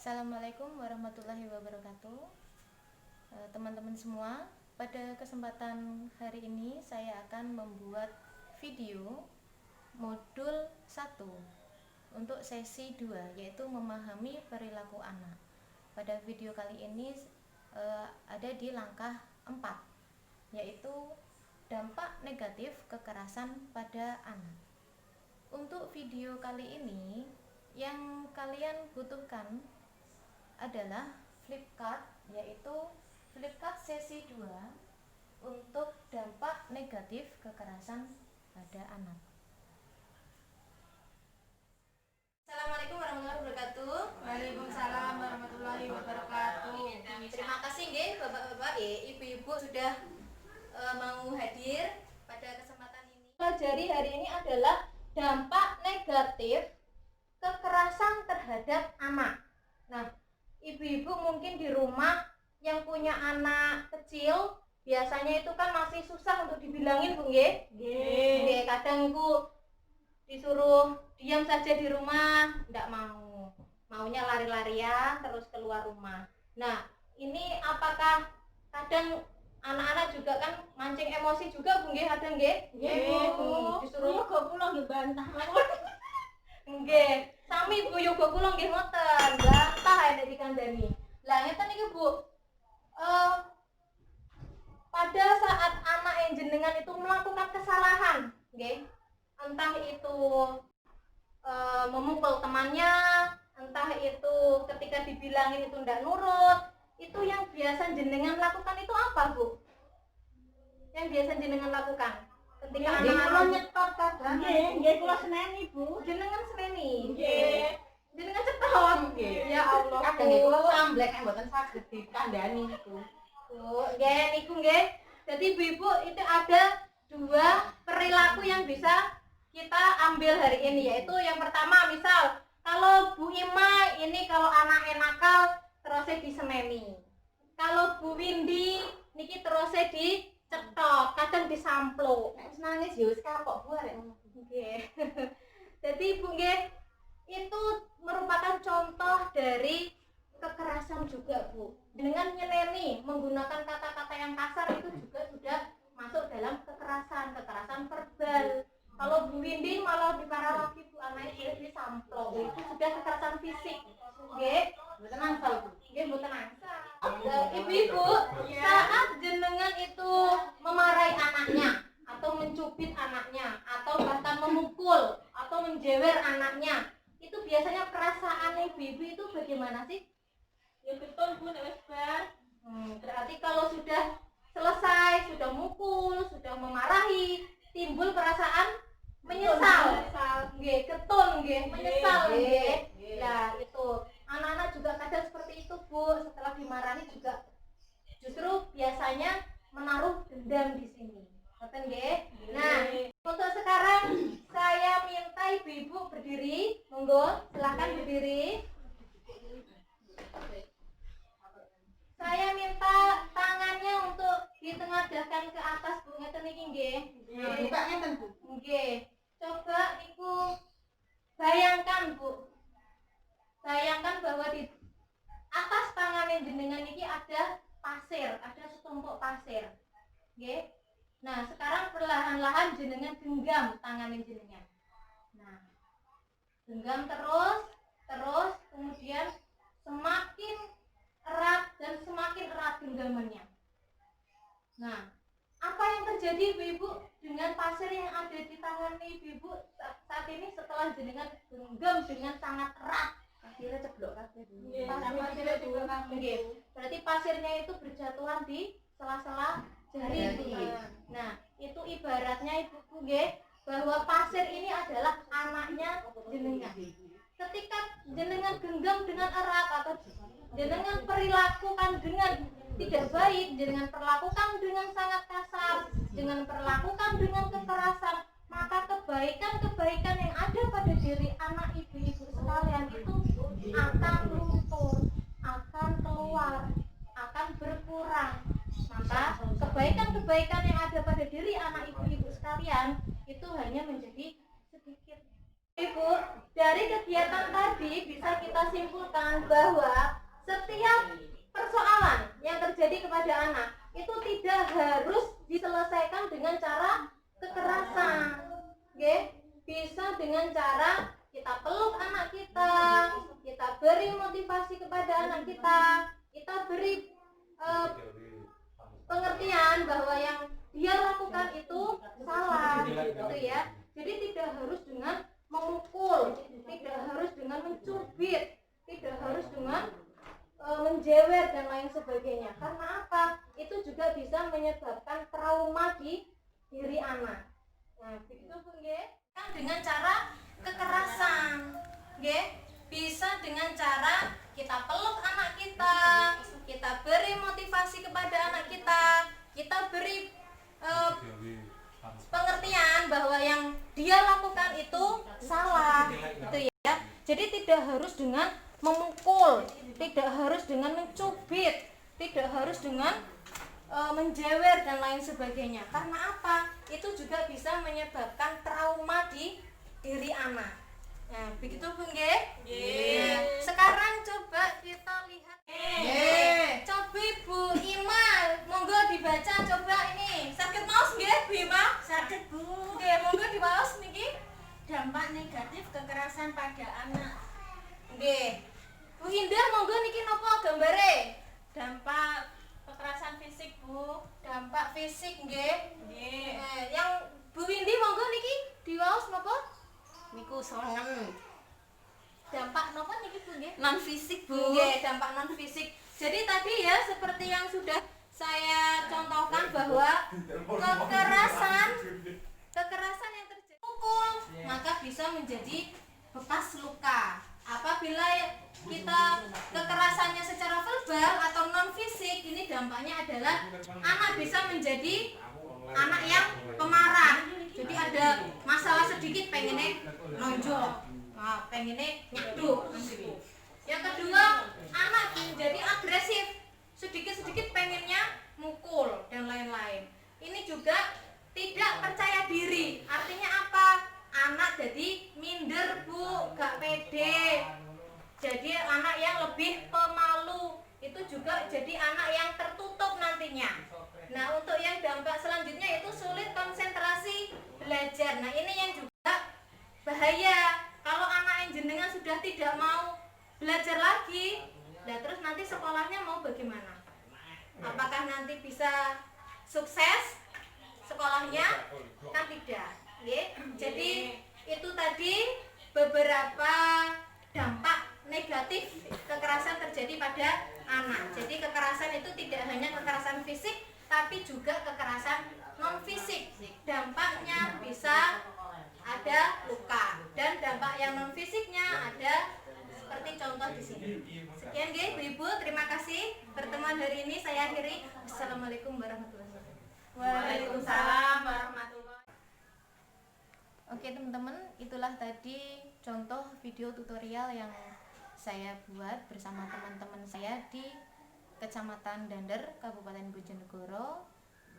Assalamualaikum warahmatullahi wabarakatuh. Teman-teman semua, pada kesempatan hari ini saya akan membuat video modul 1 untuk sesi 2, yaitu memahami perilaku anak. Pada video kali ini ada di langkah 4, yaitu dampak negatif kekerasan pada anak. Untuk video kali ini yang kalian butuhkan adalah flipchart, yaitu flipchart sesi 2 untuk dampak negatif kekerasan pada anak. Assalamualaikum warahmatullahi wabarakatuh. Waalaikumsalam warahmatullahi wabarakatuh. Terima kasih nggih Bapak-bapak, Ibu-ibu sudah mau hadir pada kesempatan ini. Pelajari hari ini adalah dampak negatif kekerasan terhadap anak. Nah, ibu-ibu mungkin di rumah yang punya anak kecil biasanya itu kan masih susah untuk dibilangin, Bu nggih? Nggih. Kadang Ibu disuruh diam saja di rumah, enggak mau. Maunya lari-larian terus keluar rumah. Nah, ini apakah kadang anak-anak juga kan mancing emosi juga, Bu nggih? Ada nggih? Nggih, Bu. Disuruh kok pulang nggih bantah. nggih. Sami Bu yoga kula nggih ngoten, bantah nek dikandani. Lah ngeten iki Bu. Pada saat anak yang jenengan itu melakukan kesalahan, nggih. Entah itu memukul temannya, entah itu ketika dibilangin itu ndak nurut, itu yang biasa jenengan lakukan itu apa, Bu? Yang biasa jenengan lakukan ketika anak-anak nyetot kadang. Nggih, kula seneni, Bu. jenengan seneni. Nggih. Jenengan cetot. Nggih. Ya Allah. Kadang nggih kula samblek mboten saged dikandani niku. Bu, nggih niku nggih. Jadi ibu-ibu itu ada 2 perilaku yang bisa kita ambil hari ini, yaitu yang pertama misal kalau Bu Ima ini kalau anaknya nakal terusnya diseneni. Kalau Bu Windy niki terusnya dicetot, kadang disampluk. Nek wis nangis ya wis kapok Bu arek ngono. Nggih. Jadi Bu nggih, itu merupakan contoh dari kekerasan juga, Bu. Dengan nyeneni menggunakan kata-kata yang kasar itu juga sudah masuk dalam kekerasan verbal. Kalau Bu Windy malah diparalaki Bu, anaknya disamplok, itu sudah kekerasan fisik. Nggih, Mboten angsal, Bu. nggih mboten angsal. Ibu-ibu, saat jenengan itu memarahi anaknya atau mencubit anaknya atau bahkan memukul atau menjewer anaknya, itu biasanya perasaan ibu-ibu itu bagaimana sih? Ya betul Bu, nek wis bar. Berarti kalau sudah selesai, sudah mukul, sudah memarahi, timbul perasaan menyesal. Nggih, ketun nggih, menyesal nggih. Ya, itu. Anak-anak juga kadang seperti itu, Bu. Setelah dimarahi juga justru biasanya menaruh dendam di sini. Ngoten nggih? Nah, untuk sekarang saya minta ibu-ibu berdiri. Monggo, silakan berdiri. Saya minta tangannya untuk ditengadahkan ke atas, Bu. Ngeten niki nggih. Buka ngeten, Bu. Nggih. Coba niku bayangkan, Bu. Bayangkan bahwa di atas tangan jenengan niki ada pasir, ada setumpuk pasir. Nggih. Nah, sekarang perlahan-lahan jenengan genggam tangan jenengan. Nah, genggam terus kemudian semakin erat dan semakin erat genggamannya. Nah, apa yang terjadi ibu-ibu dengan pasir yang ada di tangan ibu-ibu saat ini setelah jenengan genggam dengan sangat erat? Pasirnya ceblok kabeh, Bu. Pasirnya ceblok kabeh. Berarti pasirnya itu berjatuhan di sela-sela jari. Nah, itu ibaratnya ibu-ibu nggih bahwa pasir ini adalah anaknya jenengan. Ketika jenengan genggam dengan erat atau jenengan perilakukan dengan tidak baik, jenengan perlakukan dengan sangat kasar, jenengan perlakukan dengan kekerasan, maka kebaikan-kebaikan yang ada pada diri anak ibu-ibu sekalian itu akan luntur, akan keluar, akan berkurang. Maka kebaikan-kebaikan yang ada pada diri anak ibu-ibu sekalian itu hanya menjadi sedikit. Ibu, dari kegiatan tadi bisa kita simpulkan bahwa setiap persoalan yang terjadi kepada anak itu tidak harus diselesaikan dengan cara kekerasan. Bisa dengan cara kita peluk anak kita beri motivasi kepada anak kita beri pengertian bahwa yang dia lakukan itu salah, gitu ya. Jadi tidak harus dengan memukul, tidak harus dengan mencubit, tidak harus dengan menjewer dan lain sebagainya. Karena apa? Itu juga bisa menyebabkan trauma di diri anak. Nah, begitu Bung nggih. Kan dengan cara kekerasan, nggih. Bisa dengan cara kita peluk anak kita beri motivasi kepada anak kita beri pengertian bahwa yang dia lakukan itu salah, gitu ya. Jadi tidak harus dengan memukul, tidak harus dengan mencubit, tidak harus dengan menjewer dan lain sebagainya. Karena apa? Itu juga bisa menyebabkan trauma di diri anak. Nah, begitu Bung nggih? Nggih. Sekarang coba kita lihat. Coba Bu Imal, monggo dibaca coba ini. Sakit maus nggih Bu Imal? Sakit Bu. Nggih, monggo diwaos niki. Dampak negatif kekerasan pada anak. Nggih. Bu Indah monggo niki napa gambare? Dampak kekerasan fisik Bu. Dampak fisik nggih. Nggih. Yang Bu Windy monggo niki diwaos napa? Niku songen. Dampak napa niki Bu nggih? Non fisik Bu. Nggih, dampak non fisik. Jadi tadi ya seperti yang sudah saya contohkan bahwa kekerasan yang terjadi pukul maka bisa menjadi bekas luka. Apabila kita kekerasannya secara verbal atau non fisik, ini dampaknya adalah anak bisa menjadi anak yang pemarah. Jadi ada masalah sedikit pengennya nonjol, pengennya nyaduk. Yang kedua, anak menjadi agresif, sedikit-sedikit pengennya mukul dan lain-lain. Ini juga tidak percaya diri. Artinya apa? Anak jadi minder Bu, gak pede. Jadi anak yang lebih pemalu. Itu juga jadi anak yang tertutup nantinya. Nah, untuk yang dampak selanjutnya itu sulit konsentrasi belajar. Nah, ini yang juga bahaya. Kalau anak yang jenengan sudah tidak mau belajar lagi, nah terus nanti sekolahnya mau bagaimana? Apakah nanti bisa sukses sekolahnya? Kan tidak. Jadi itu tadi beberapa dampak negatif kekerasan terjadi pada anak. Jadi kekerasan itu tidak hanya kekerasan fisik, tapi juga kekerasan non fisik. Dampaknya bisa ada luka, dan dampak yang non fisiknya ada seperti contoh di sini. Sekian nggih Ibu, terima kasih. Pertemuan hari ini saya akhiri. Assalamualaikum warahmatullahi wabarakatuh. Waalaikumsalam warahmatullahi. Oke teman-teman, itulah tadi contoh video tutorial yang saya buat bersama teman-teman saya di Kecamatan Dander, Kabupaten Bojonegoro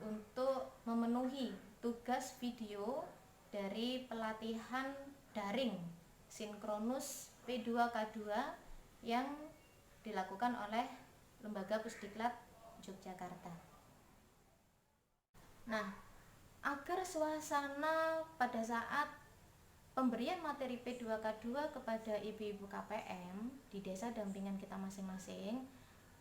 untuk memenuhi tugas video dari pelatihan daring sinkronus P2K2 yang dilakukan oleh Lembaga Pusdiklat Yogyakarta. Nah, agar suasana pada saat pemberian materi P2K2 kepada ibu-ibu KPM di desa dampingan kita masing-masing,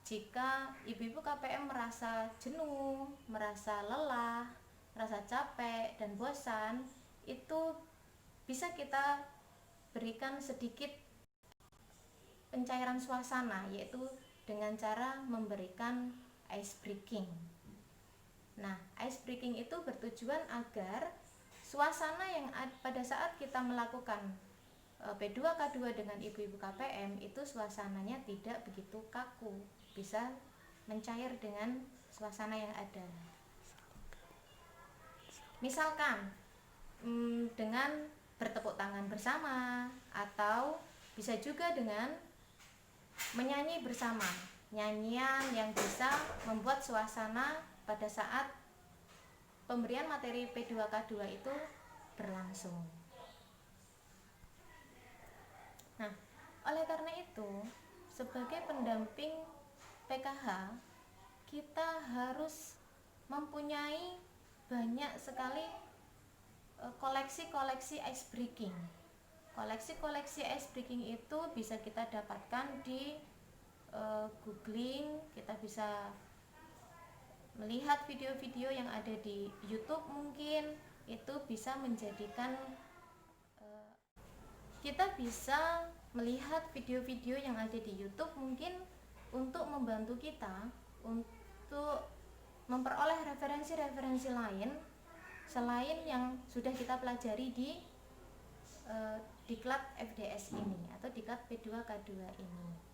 jika ibu-ibu KPM merasa jenuh, merasa lelah, merasa capek dan bosan, itu bisa kita berikan sedikit pencairan suasana, yaitu dengan cara memberikan ice breaking. Nah, ice breaking itu bertujuan agar suasana yang pada saat kita melakukan P2K2 dengan ibu-ibu KPM itu suasananya tidak begitu kaku, bisa mencair dengan suasana yang ada. Misalkan dengan bertepuk tangan bersama, atau bisa juga dengan menyanyi bersama, nyanyian yang bisa membuat suasana pada saat pemberian materi P2K2 itu berlangsung. Nah, Oleh karena itu, sebagai pendamping PKH, kita harus mempunyai banyak sekali koleksi-koleksi ice breaking. Koleksi-koleksi ice breaking itu bisa kita dapatkan di googling, kita bisa melihat video-video yang ada di YouTube, mungkin itu bisa menjadikan kita bisa melihat video-video yang ada di YouTube mungkin untuk membantu kita untuk memperoleh referensi-referensi lain selain yang sudah kita pelajari di diklat FDS ini atau diklat P2K2 ini.